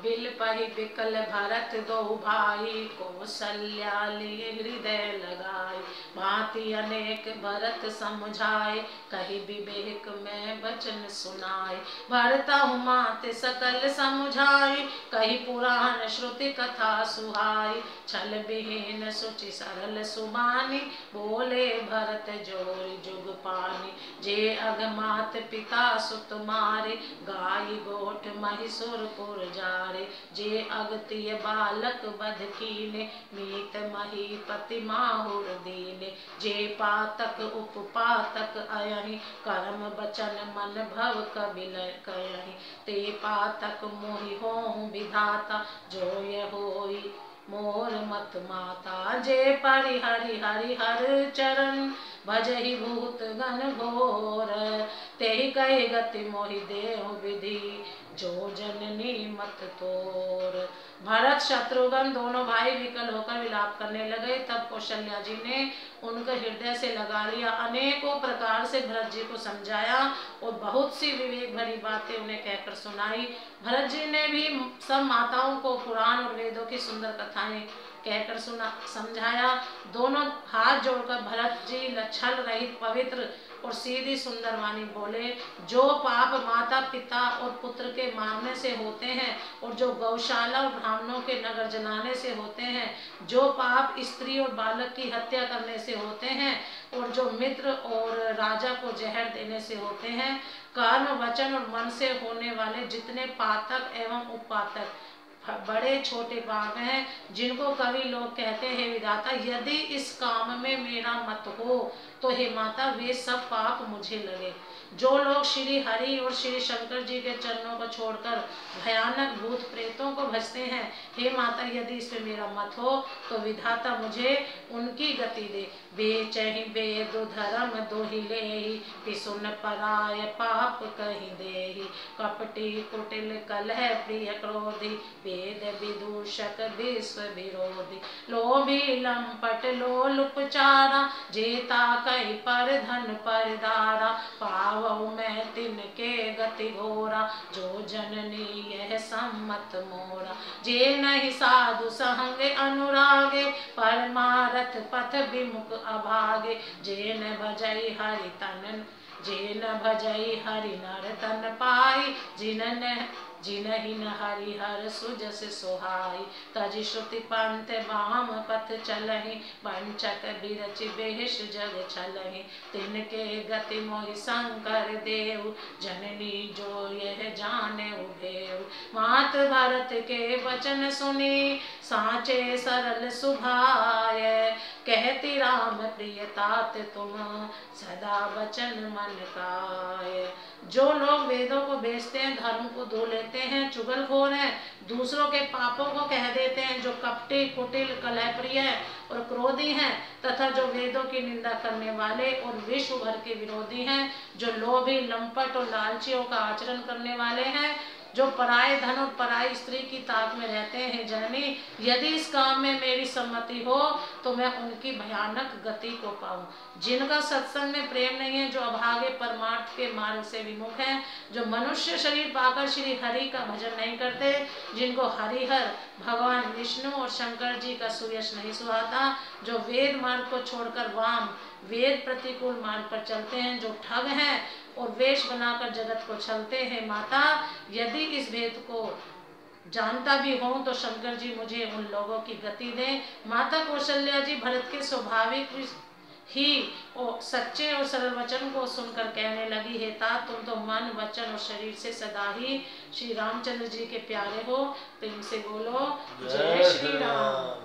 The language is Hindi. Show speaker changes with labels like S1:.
S1: बिल पही बिकल भरत दो भाई, कौशल्या लिए हृदय लगाई। भांति अनेक भरत समझाए, कही विवेक में वचन सुनाए। भरतहु माते सकल समझाई, कही पुराण श्रुति कथा सुहाई। छल विहीन सुचि सरल सुबानी, बोले भरत जोरि जुग पानी। जे अगमात पिता सुत मारे, गाय गोठ महिषुर पुर जारे। जे अगतिय बालक बध कीने, मीत महीपति माहुर दीने। जे पातक उपपातक अयहि, कर्म बचन मन भव कबिल कयहि। ते पातक मोहि होहु विधाता, जो ये होई मोर मत माता। जे परिहरि हरिहर चरण, भजहि भूत गण घोर। तेहि कहि गति मोहि देहु विधि, जो जननी मत तोर। भरत शत्रुघ्न दोनों भाई विकल होकर विलाप करने लगे। तब कौशल्या जी ने उनको हृदय से लगा लिया, अनेकों प्रकार से भरत जी को समझाया और बहुत सी विवेक भरी बातें उन्हें कहकर सुनाई। भरत जी ने भी सब माताओं को पुराण और वेदों की सुंदर कथाएं कहकर समझाया। दोनों हाथ जोड़कर भरत जी छल रहित पवित्र और सीधी सुंदर वाणी बोले, जो पाप माता पिता और पुत्र के मारने से होते हैं, और जो गौशाला और ब्राह्मणों के नगर जलाने से होते हैं, जो पाप स्त्री और बालक की हत्या करने से होते हैं, और जो मित्र और राजा को जहर देने से होते हैं, कर्म वचन और मन से होने वाले जितने पातक एवं उपातक बड़े छोटे पाप हैं, जिनको कवि लोग कहते हैं विधाता यदि इस काम में मेरा मत हो तो हे माता वे सब पाप मुझे लगे। जो लोग श्री हरि और श्री शंकर जी के चरणों को छोड़कर भयानक भूत प्रेतों को भजते हैं, हे माता यदि इसमें मेरा मत हो तो विधाता मुझे उनकी गति दे। बेचहि वेद धर्म दोहि लेहि, पिसुन पराय पाप कहि देहि। कपटी कुटिल कलह प्रिय क्रोधी, वेद विदूषक विश्व विरोधी। लोभी लंपट लोलुपचारा, जेता कई पर धन पर दारा। पावहु मैं तिनके गति घोरा, जो जननी यह सम्मत मोरा। जे नहीं साधु संग अनुरागे, परमारथ पथ विमुख अभागे। जे न भजई हरि तन, जे न भजई हरि नर तन पाई। जिनहि न हरिहर सुजस सोहाई, तजि श्रुति पंथ वाम पथ चलहि। वंचक बिरचि बेहिस जग छलहि, तिनके गति मोहि शंकर देव। जननी जो यह जाने भेव। मात भरत के वचन सुनी, साचे सरल सुभाय। कहती राम प्रिय तात तुम, सदा वचन मन काय। जो लोग वेदों को बेचते हैं, धर्म को धो लेते हैं, चुगलखोर हैं, दूसरों के पापों को कह देते हैं, जो कपटी कुटिल कलहप्रिय और क्रोधी हैं, तथा जो वेदों की निंदा करने वाले और विश्व भर के विरोधी हैं, जो लोभी लंपट और लालचियों का आचरण करने वाले हैं, जो पराये धन और पराई स्त्री की ताक में रहते हैं, जननी यदि इस काम में मेरी सम्मति हो तो मैं उनकी भयानक गति को पाऊं। जिनका सत्संग में प्रेम नहीं है, जो अभागे परमार्थ के मार्ग से विमुख हैं, जो मनुष्य शरीर पाकर श्री हरि का भजन नहीं करते, जिनको हरिहर भगवान विष्णु और शंकर जी का सुयश नहीं सुहाता, जो वेद मार्ग को छोड़कर वाम वेद प्रतिकूल मार्ग पर चलते हैं, जो ठग हैं और वेश बनाकर जगत को छलते हैं। माता यदि इस भेद को जानता भी हो तो शंकर जी मुझे उन लोगों की गति दें। माता कौशल्या जी भरत के स्वाभाविक ही और सच्चे और सरल वचन को सुनकर कहने लगी, हे तात तुम तो मन वचन और शरीर से सदा ही श्री रामचंद्र जी के प्यारे हो। प्रेम से बोलो जय श्री राम।